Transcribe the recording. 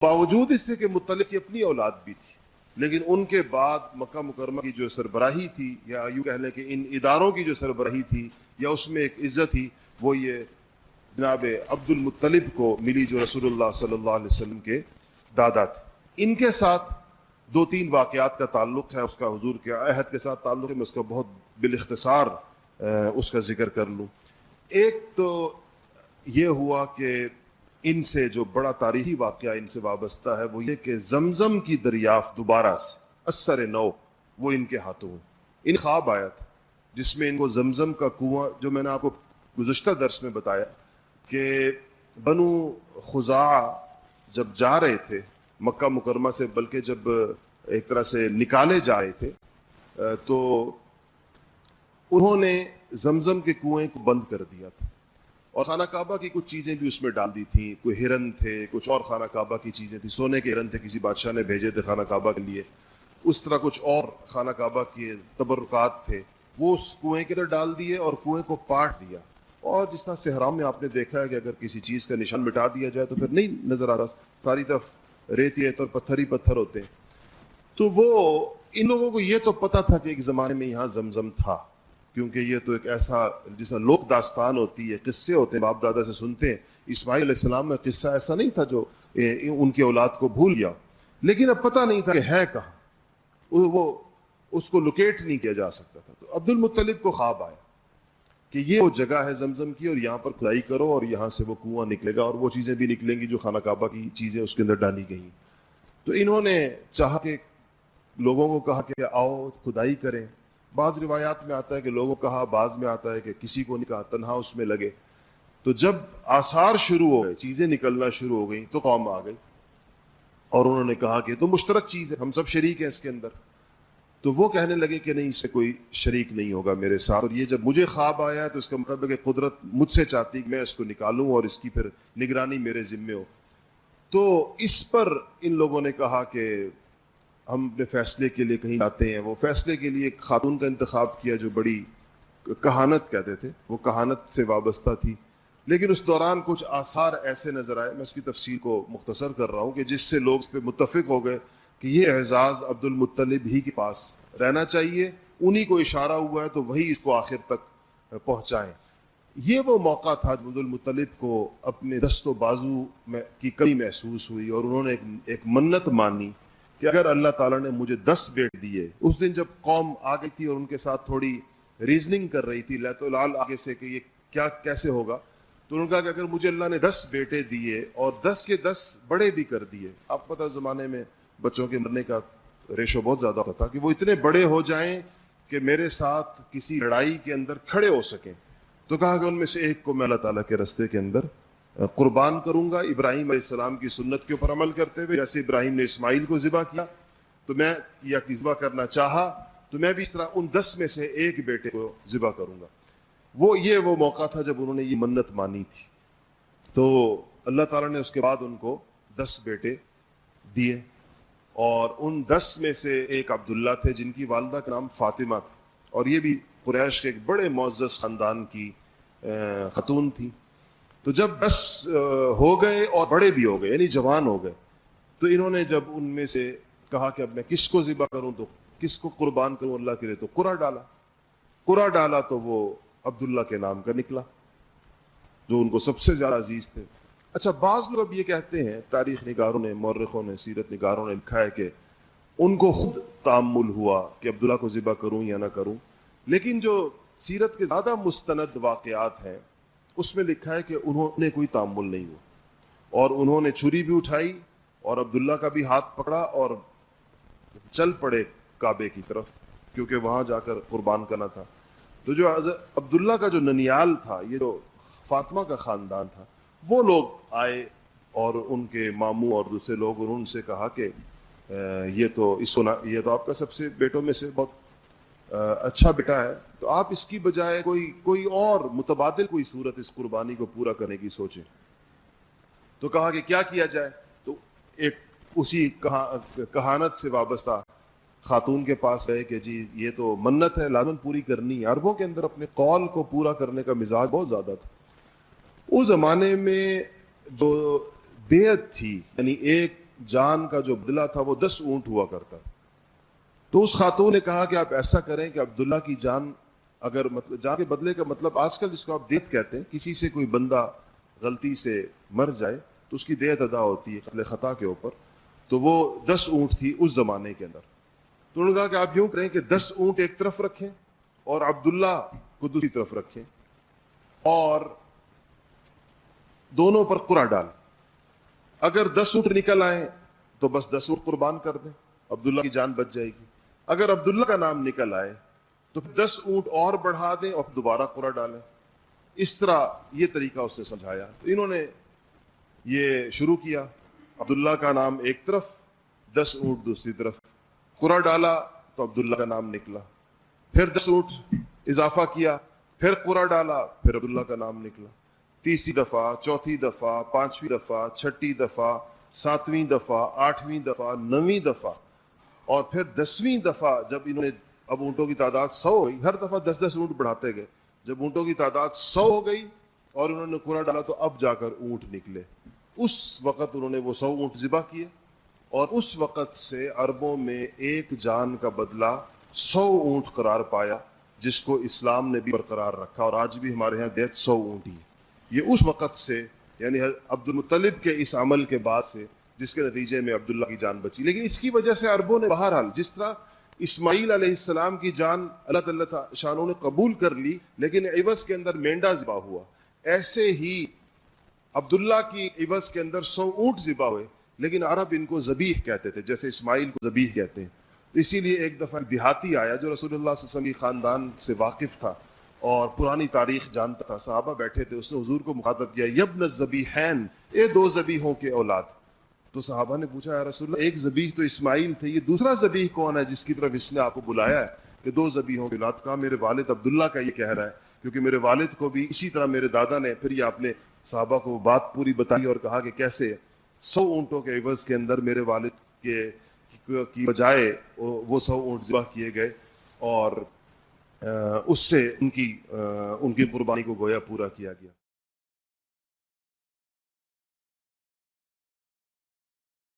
باوجود اس سے کہ مطلب کی اپنی اولاد بھی تھی، لیکن ان کے بعد مکہ مکرمہ کی جو سربراہی تھی، یا یوں کہہ لیں کہ ان اداروں کی جو سربراہی تھی یا اس میں ایک عزت تھی، وہ یہ جناب عبد المطلب کو ملی جو رسول اللہ صلی اللہ علیہ وسلم کے دادا تھے۔ ان کے ساتھ دو تین واقعات کا تعلق ہے، اس کا حضور کے عہد کے ساتھ تعلق ہے، میں اس کا بہت بالاختصار اس کا ذکر کر لوں۔ ایک تو یہ ہوا کہ ان سے جو بڑا تاریخی واقعہ ان سے وابستہ ہے وہ یہ کہ زمزم کی دریافت دوبارہ سے اثر نو وہ ان کے ہاتھوں ان خواب آیا تھا، جس میں ان کو زمزم کا کنواں، جو میں نے آپ کو گزشتہ درس میں بتایا کہ بنو خزاعہ جب جا رہے تھے مکہ مکرمہ سے، بلکہ جب ایک طرح سے نکالے جا رہے تھے تو انہوں نے زمزم کے کنویں کو بند کر دیا تھا، اور خانہ کعبہ کی کچھ چیزیں بھی اس میں ڈال دی تھیں، کوئی ہرن تھے، کچھ اور خانہ کعبہ کی چیزیں تھیں، سونے کے ہرن تھے، کسی بادشاہ نے بھیجے تھے خانہ کعبہ کے لیے، اس طرح کچھ اور خانہ کعبہ کے تبرکات تھے، وہ اس کنویں کے اندر ڈال دیے اور کنویں کو پاٹ دیا۔ اور جس طرح صحرا میں آپ نے دیکھا ہے کہ اگر کسی چیز کا نشان مٹا دیا جائے تو پھر نہیں نظر آ رہا، ساری طرف ریت اور پتھر ہی پتھر ہوتے ہیں۔ تو وہ ان لوگوں کو یہ تو پتا تھا کہ ایک زمانے میں یہاں زمزم تھا، کیونکہ یہ تو ایک ایسا جیسا لوک داستان ہوتی ہے، قصے ہوتے ہیں، باپ دادا سے سنتے ہیں۔ اسماعیل علیہ السلام میں قصہ ایسا نہیں تھا جو ان کی اولاد کو بھول گیا، لیکن اب پتہ نہیں تھا کہ ہے کہاں، وہ اس کو لوکیٹ نہیں کیا جا سکتا تھا۔ تو عبد المطلب کو خواب آیا کہ یہ وہ جگہ ہے زمزم کی، اور یہاں پر کھدائی کرو اور یہاں سے وہ کنواں نکلے گا، اور وہ چیزیں بھی نکلیں گی جو خانہ کعبہ کی چیزیں اس کے اندر ڈالی گئی۔ تو انہوں نے چاہا کہ لوگوں کو کہا کہ آؤ کھدائی کریں۔ بعض روایات میں آتا ہے کہ لوگوں کو کہا، بعض میں آتا ہے کہ کسی کو نہیں کہا، تنہا اس میں لگے۔ تو جب آثار شروع ہو گئے، چیزیں نکلنا شروع ہو گئیں، تو قوم آ گئی اور انہوں نے کہا کہ تو مشترک چیز ہے، ہم سب شریک ہیں اس کے اندر۔ تو وہ کہنے لگے کہ نہیں، اس سے کوئی شریک نہیں ہوگا میرے ساتھ، اور یہ جب مجھے خواب آیا ہے تو اس کا مطلب ہے کہ قدرت مجھ سے چاہتی کہ میں اس کو نکالوں اور اس کی پھر نگرانی میرے ذمے ہو۔ تو اس پر ان لوگوں نے کہا کہ ہم اپنے فیصلے کے لیے کہیں جاتے ہیں۔ وہ فیصلے کے لیے ایک خاتون کا انتخاب کیا جو بڑی کہانت کہتے تھے، وہ کہانت سے وابستہ تھی، لیکن اس دوران کچھ آثار ایسے نظر آئے، میں اس کی تفصیل کو مختصر کر رہا ہوں، کہ جس سے لوگ اس پہ متفق ہو گئے کہ یہ اعزاز عبد المطلب ہی کے پاس رہنا چاہیے، انہی کو اشارہ ہوا ہے تو وہی اس کو آخر تک پہنچائیں۔ یہ وہ موقع تھا عبد المطلب کو اپنے دست و بازو میں کی کمی محسوس ہوئی، اور انہوں نے ایک منت مانی کہ اگر اللہ تعالیٰ نے مجھے 10 بیٹے دیے۔ اس دن جب قوم آ گئی تھی اور ان کے ساتھ تھوڑی ریزننگ کر رہی تھی لہت و لال آگے سے کہ یہ کیا کیسے ہوگا، تو انہوں نے کہا کہ اگر مجھے اللہ نے 10 بیٹے دیے اور 10 کے 10 بڑے بھی کر دیے، آپ پتہ زمانے میں بچوں کے مرنے کا ریشو بہت زیادہ ہوتا تھا، کہ وہ اتنے بڑے ہو جائیں کہ میرے ساتھ کسی لڑائی کے اندر کھڑے ہو سکیں، تو کہا کہ ان میں سے ایک کو میں اللہ تعالیٰ کے راستے کے اندر قربان کروں گا، ابراہیم علیہ السلام کی سنت کے اوپر عمل کرتے ہوئے، جیسے ابراہیم نے اسماعیل کو ذبح کیا تو میں یا ذبح کرنا چاہا تو میں بھی اس طرح ان 10 میں سے ایک بیٹے کو ذبح کروں گا۔ وہ موقع تھا جب انہوں نے یہ منت مانی تھی، تو اللہ تعالیٰ نے اس کے بعد ان کو 10 بیٹے دیے، اور ان 10 میں سے ایک عبداللہ تھے جن کی والدہ کا نام فاطمہ تھا، اور یہ بھی قریش کے ایک بڑے معزز خاندان کی خاتون تھی۔ تو جب 10 ہو گئے اور بڑے بھی ہو گئے، یعنی جوان ہو گئے، تو انہوں نے جب ان میں سے کہا کہ اب میں کس کو ذبح کروں، تو کس کو قربان کروں اللہ کے لیے، تو قرہ ڈالا تو وہ عبداللہ کے نام کا نکلا جو ان کو سب سے زیادہ عزیز تھے۔ اچھا، بعض لوگ اب یہ کہتے ہیں، تاریخ نگاروں نے، مورخوں نے، سیرت نگاروں نے لکھا ہے کہ ان کو خود تامل ہوا کہ عبداللہ کو ذبح کروں یا نہ کروں، لیکن جو سیرت کے زیادہ مستند واقعات ہیں اس میں لکھا ہے کہ انہوں نے کوئی تامل نہیں ہوا، اور انہوں نے چھری بھی اٹھائی اور عبداللہ کا بھی ہاتھ پکڑا اور چل پڑے کعبے کی طرف، کیونکہ وہاں جا کر قربان کرنا تھا۔ تو جو عبداللہ کا جو ننیال تھا، یہ جو فاطمہ کا خاندان تھا، وہ لوگ آئے اور ان کے ماموں اور دوسرے لوگ، انہوں نے ان سے کہا کہ یہ تو آپ کا سب سے بیٹوں میں سے بہت اچھا بیٹا ہے، تو آپ اس کی بجائے کوئی اور متبادل کوئی صورت اس قربانی کو پورا کرنے کی سوچیں۔ تو کہا کہ کیا کیا جائے، تو ایک اسی کہانت سے وابستہ خاتون کے پاس ہے کہ جی یہ تو منت ہے، لازم پوری کرنی ہے۔ عربوں کے اندر اپنے قول کو پورا کرنے کا مزاج بہت زیادہ تھا۔ اس زمانے میں جو دیت تھی، یعنی ایک جان کا جو بدلہ تھا وہ 10 اونٹ ہوا کرتا. تو اس خاتون نے کہا کہ آپ ایسا کریں کہ عبداللہ کی جان, اگر مطلب جان کے بدلے کا مطلب آج کل جس کو آپ دیت کہتے ہیں, کسی سے کوئی بندہ غلطی سے مر جائے تو اس کی دیت ادا ہوتی ہے قتل خطا کے اوپر, تو وہ 10 اونٹ تھی اس زمانے کے اندر. تو انہوں نے کہا کہ آپ یوں کریں کہ 10 اونٹ ایک طرف رکھیں اور عبداللہ کو دوسری طرف رکھیں اور دونوں پر قرعہ ڈال. اگر 10 اونٹ نکل آئیں تو بس 10 اونٹ قربان کر دیں, عبداللہ کی جان بچ جائے گی. اگر عبداللہ کا نام نکل آئے تو 10 اونٹ اور بڑھا دیں اور دوبارہ قرعہ ڈالیں. اس طرح یہ طریقہ اس نے سمجھایا. تو انہوں نے یہ شروع کیا, عبداللہ کا نام ایک طرف, 10 اونٹ دوسری طرف. قرعہ ڈالا تو عبداللہ کا نام نکلا, پھر 10 اونٹ اضافہ کیا, پھر قرعہ ڈالا, پھر عبداللہ کا نام نکلا. تیسری دفعہ, چوتھی دفعہ, پانچویں دفعہ, چھٹی دفعہ, ساتویں دفعہ, آٹھویں دفعہ, 9ویں دفعہ, اور پھر 10ویں دفعہ جب انہوں نے, اب اونٹوں کی تعداد 100 ہوئی, ہر دفعہ 10 اونٹ بڑھاتے گئے. جب اونٹوں کی تعداد 100 ہو گئی اور انہوں نے قرعہ ڈالا تو اب جا کر اونٹ نکلے. اس وقت انہوں نے وہ 100 اونٹ ذبح کیے اور اس وقت سے عربوں میں ایک جان کا بدلہ 100 اونٹ قرار پایا, جس کو اسلام نے بھی برقرار رکھا, اور آج بھی ہمارے ہاں دیت 100 اونٹ ہی. یہ اس وقت سے, یعنی عبد المطلب کے اس عمل کے بعد سے, جس کے نتیجے میں عبداللہ کی جان بچی. لیکن اس کی وجہ سے عربوں نے بہرحال, جس طرح اسماعیل علیہ السلام کی جان اللہ تعالیٰ شانوں نے قبول کر لی لیکن عوض کے اندر مینڈا ذبح ہوا, ایسے ہی عبداللہ کی عوض کے اندر 100 اونٹ ذبح ہوئے, لیکن عرب ان کو ذبیح کہتے تھے, جیسے اسماعیل کو ذبیح کہتے ہیں. اسی لیے ایک دفعہ دیہاتی آیا جو رسول اللہ صلی اللہ علیہ وسلم کی خاندان سے واقف تھا اور پرانی تاریخ جانتا تھا. صحابہ بیٹھے تھے, اس نے حضور کو مخاطب کیا, یبن الذبیحین, اے 2 ذبیحوں کے اولاد. تو صحابہ نے پوچھا, یا رسول اللہ, ایک ذبیح تو اسماعیل تھے, یہ دوسرا ذبیح کون ہے جس کی طرف اس نے آپ کو بلایا ہے کہ 2 ذبیحوں کے اولاد؟ کہا میرے والد عبداللہ کا یہ کہہ رہا ہے, کیونکہ میرے والد کو بھی اسی طرح میرے دادا نے. پھر یہ آپ نے صحابہ کو بات پوری بتائی اور کہا کہ کیسے 100 اونٹوں کے عوض کے اندر میرے والد کے کی بجائے وہ 100 اونٹ ذبح کیے گئے, اور اس سے ان کی قربانی کو گویا پورا کیا گیا.